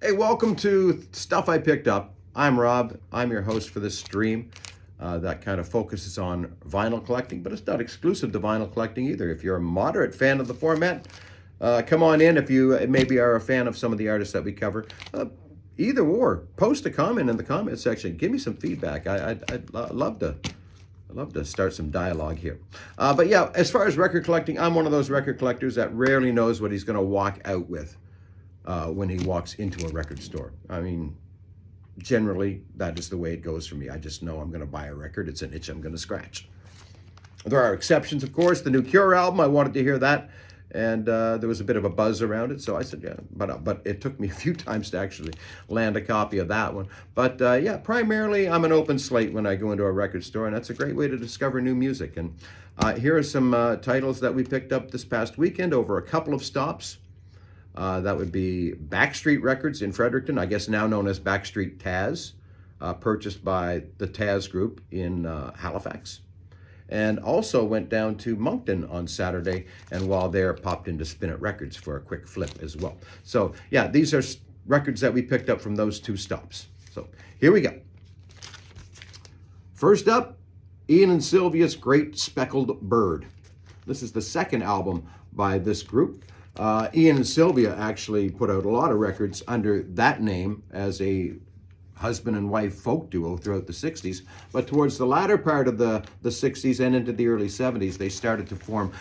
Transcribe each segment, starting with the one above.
Hey, welcome to Stuff I Picked Up. I'm Rob. I'm your host for this stream that kind of focuses on vinyl collecting, but it's not exclusive to vinyl collecting either. If you're a moderate fan of the format, come on in. If you maybe are a fan of some of the artists that we cover, either or, post a comment in the comment section. Give me some feedback. I'd love to start some dialogue here. But yeah, as far as record collecting, I'm one of those record collectors that rarely knows what he's going to walk out with when he walks into a record store. I mean, generally, that is the way it goes for me. I just know I'm going to buy a record. It's an itch I'm going to scratch. There are exceptions, of course. The new Cure album, I wanted to hear that. And there was a bit of a buzz around it. So I said, yeah, but it took me a few times to actually land a copy of that one. But yeah, primarily I'm an open slate when I go into a record store. And that's a great way to discover new music. And here are some titles that we picked up this past weekend over a couple of stops. That would be Backstreet Records in Fredericton, I guess now known as Backstreet Taz, purchased by the Taz Group in Halifax. And also went down to Moncton on Saturday, and while there, popped into Spin-It Records for a quick flip as well. So yeah, these are records that we picked up from those two stops. So here we go. First up, Ian and Sylvia's Great Speckled Bird. This is the second album by this group. Ian and Sylvia actually put out a lot of records under that name as a husband and wife folk duo throughout the 60s. But towards the latter part of the 60s and into the early 70s, they started to form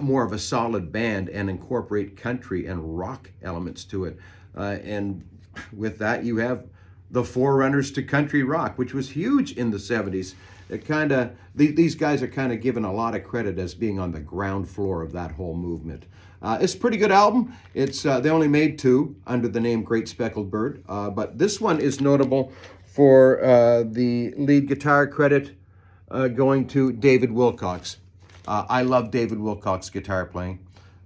more of a solid band and incorporate country and rock elements to it. And with that, you have the forerunners to country rock, which was huge in the 70s. These guys are kind of given a lot of credit as being on the ground floor of that whole movement. It's a pretty good album. They only made two under the name Great Speckled Bird, but this one is notable for the lead guitar credit going to David Wilcox. I love David Wilcox's guitar playing.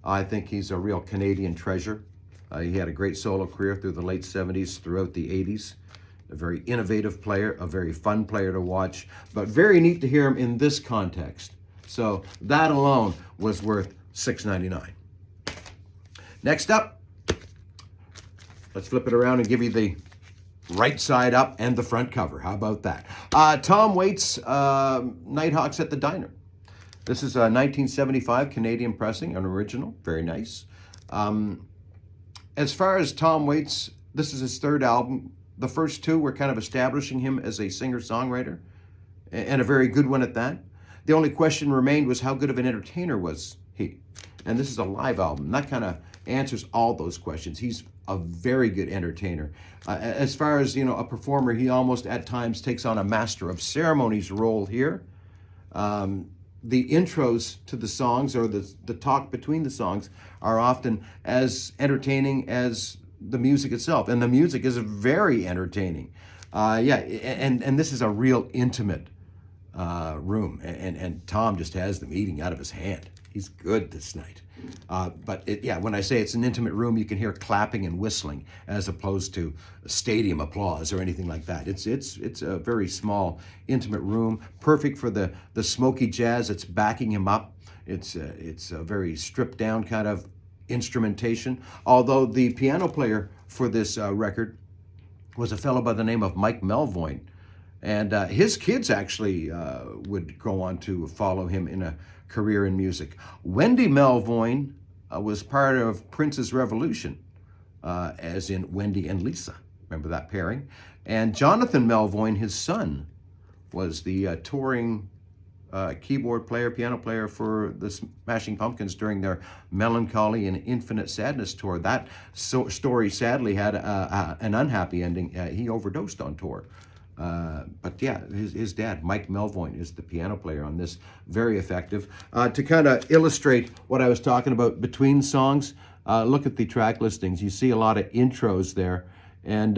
I think he's a real Canadian treasure. He had a great solo career through the late 70s, throughout the 80s. A very innovative player, a very fun player to watch, but very neat to hear him in this context. So that alone was worth $6.99. Next up, let's flip it around and give you the right side up and the front cover. How about that? Tom Waits' Nighthawks at the Diner. This is a 1975 Canadian pressing, an original, very nice. As far as Tom Waits, this is his third album. The first two were kind of establishing him as a singer-songwriter, and a very good one at that. The only question remained was how good of an entertainer was he? And this is a live album. That kind of answers all those questions. He's a very good entertainer. As far as, a performer, he almost at times takes on a master of ceremonies role here. The intros to the songs, or the talk between the songs, are often as entertaining as the music itself, and the music is very entertaining. And this is a real intimate room, and Tom just has them eating out of his hand. He's good this night. When I say it's an intimate room, you can hear clapping and whistling as opposed to stadium applause or anything like that. It's a very small, intimate room, perfect for the smoky jazz that's backing him up. It's a very stripped down kind of instrumentation, although the piano player for this record was a fellow by the name of Mike Melvoin, and his kids actually would go on to follow him in a career in music. Wendy Melvoin was part of Prince's Revolution, as in Wendy and Lisa. Remember that pairing? And Jonathan Melvoin, his son, was the touring keyboard player, piano player for the Smashing Pumpkins during their Melancholy and Infinite Sadness tour. That story sadly had an unhappy ending. He overdosed on tour. But yeah, his dad, Mike Melvoin, is the piano player on this. Very effective. To kind of illustrate what I was talking about between songs, look at the track listings. You see a lot of intros there, and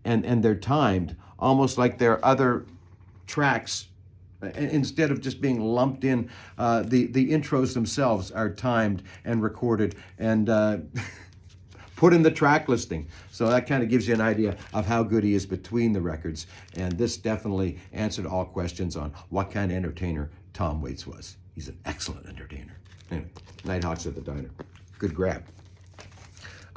they're timed, almost like they're other tracks. Instead of just being lumped in, the intros themselves are timed and recorded and put in the track listing. So that kind of gives you an idea of how good he is between the records. And this definitely answered all questions on what kind of entertainer Tom Waits was. He's an excellent entertainer. Anyway, Nighthawks at the Diner. Good grab.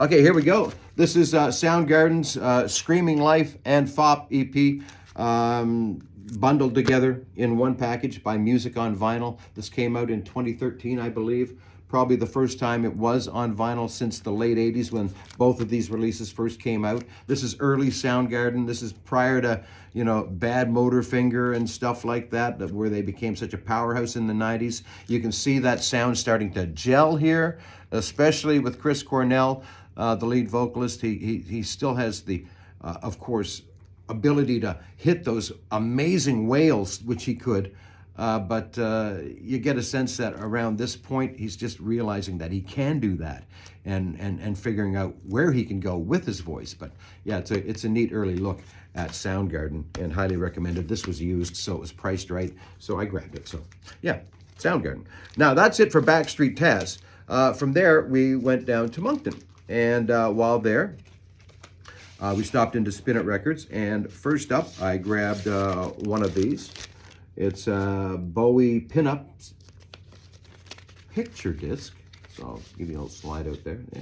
Okay, here we go. This is Soundgarden's Screaming Life and FOP EP, bundled together in one package by Music on Vinyl. This came out in 2013, I believe. Probably the first time it was on vinyl since the late 80s when both of these releases first came out. This is early Soundgarden. This is prior to, Bad Motorfinger and stuff like that, where they became such a powerhouse in the 90s. You can see that sound starting to gel here, especially with Chris Cornell, the lead vocalist. He still has the, of course, ability to hit those amazing wails, which he could. But you get a sense that around this point, he's just realizing that he can do that and figuring out where he can go with his voice. But yeah, it's a neat early look at Soundgarden and highly recommended. This was used, so it was priced right, so I grabbed it. So yeah, Soundgarden. Now that's it for Backstreet Taz. From there, we went down to Moncton. And while there, we stopped into Spin It Records. And first up, I grabbed one of these. It's a Bowie Pinup picture disc. So I'll give you a little slide out there. Yeah.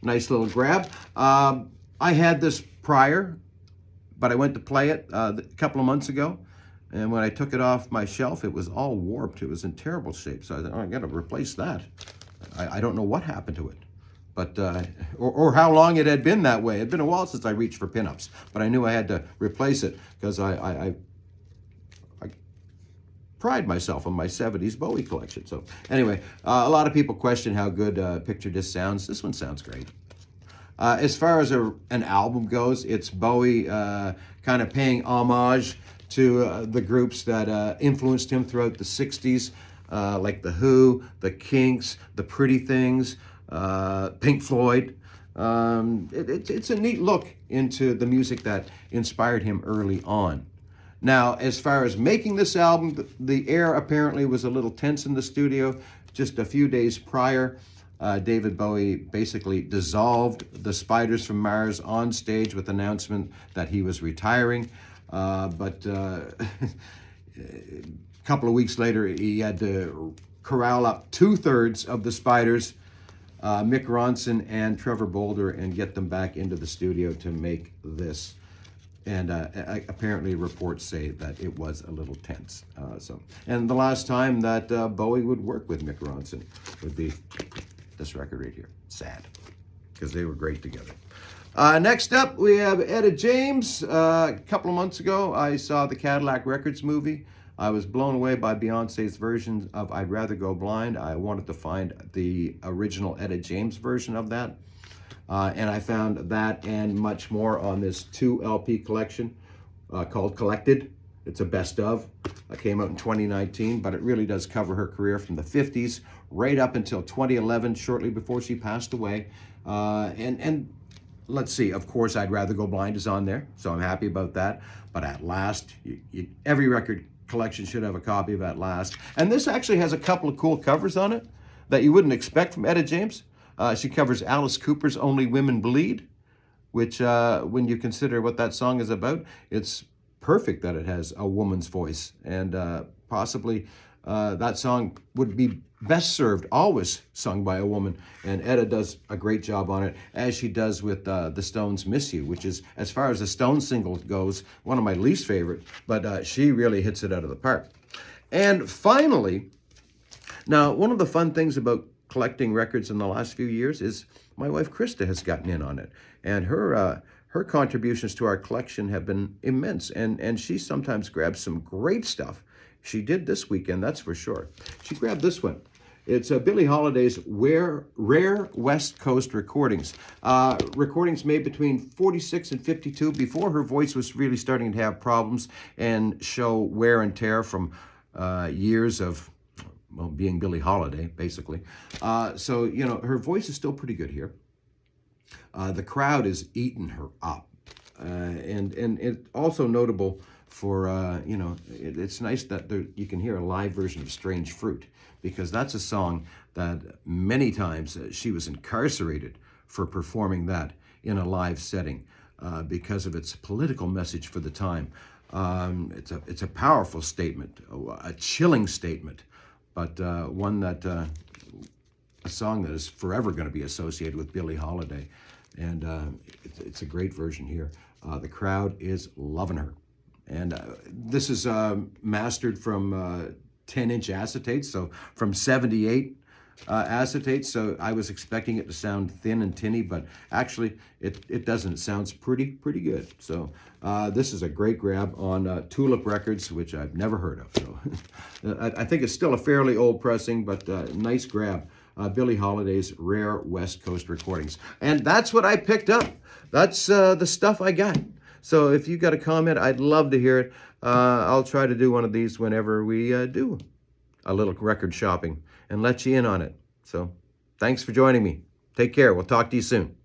Nice little grab. I had this prior, but I went to play it a couple of months ago. And when I took it off my shelf, it was all warped. It was in terrible shape. So I thought, I got to replace that. I don't know what happened to it. But, or how long it had been that way. It had been a while since I reached for pinups. But I knew I had to replace it because I pride myself on my 70s Bowie collection. So anyway, a lot of people question how good Picture Disc sounds. This one sounds great. As far as an album goes, it's Bowie kind of paying homage to the groups that influenced him throughout the 60s, like The Who, The Kinks, The Pretty Things, Pink Floyd. It's a neat look into the music that inspired him early on. Now, as far as making this album, the air apparently was a little tense in the studio. Just a few days prior, David Bowie basically dissolved the Spiders from Mars on stage with the announcement that he was retiring. But a couple of weeks later, he had to corral up 2/3 of the Spiders, Mick Ronson and Trevor Bolder, and get them back into the studio to make this. And apparently reports say that it was a little tense. And the last time that Bowie would work with Mick Ronson would be this record right here. Sad, because they were great together. Next up, we have Etta James. A couple of months ago, I saw the Cadillac Records movie. I was blown away by Beyonce's version of I'd Rather Go Blind. I wanted to find the original Etta James version of that. And I found that and much more on this 2 LP collection called Collected. It's a best of. It came out in 2019, but it really does cover her career from the 50s right up until 2011, shortly before she passed away. And let's see, of course, I'd Rather Go Blind is on there, so I'm happy about that. But At Last, every record collection should have a copy of At Last. And this actually has a couple of cool covers on it that you wouldn't expect from Etta James. She covers Alice Cooper's Only Women Bleed, which when you consider what that song is about, it's perfect that it has a woman's voice. And possibly that song would be best served always sung by a woman. And Etta does a great job on it, as she does with the Stones' Miss You, which is, as far as the Stones single goes, one of my least favorite. But she really hits it out of the park. And finally, now one of the fun things about collecting records in the last few years is my wife Krista has gotten in on it, and her contributions to our collection have been immense, and she sometimes grabs some great stuff. She did this weekend, that's for sure. She grabbed this one. It's Billie Holiday's Rare West Coast recordings. Recordings made between 46 and 52, before her voice was really starting to have problems and show wear and tear from years of being Billie Holiday, basically. So, her voice is still pretty good here. The crowd is eating her up. And it's also notable for, it's nice that you can hear a live version of Strange Fruit, because that's a song that many times she was incarcerated for performing that in a live setting because of its political message for the time. It's a powerful statement, a chilling statement, but one that a song that is forever going to be associated with Billie Holiday. And it's a great version here. The crowd is loving her. And this is mastered from 10-inch acetates, so from 78 acetates. So I was expecting it to sound thin and tinny, but actually it doesn't. It sounds pretty good. So this is a great grab on Tulip Records, which I've never heard of. So I think it's still a fairly old pressing, but nice grab. Billie Holiday's rare West Coast recordings. And that's what I picked up. That's the stuff I got. So if you got a comment, I'd love to hear it. I'll try to do one of these whenever we do a little record shopping and let you in on it. So thanks for joining me. Take care. We'll talk to you soon.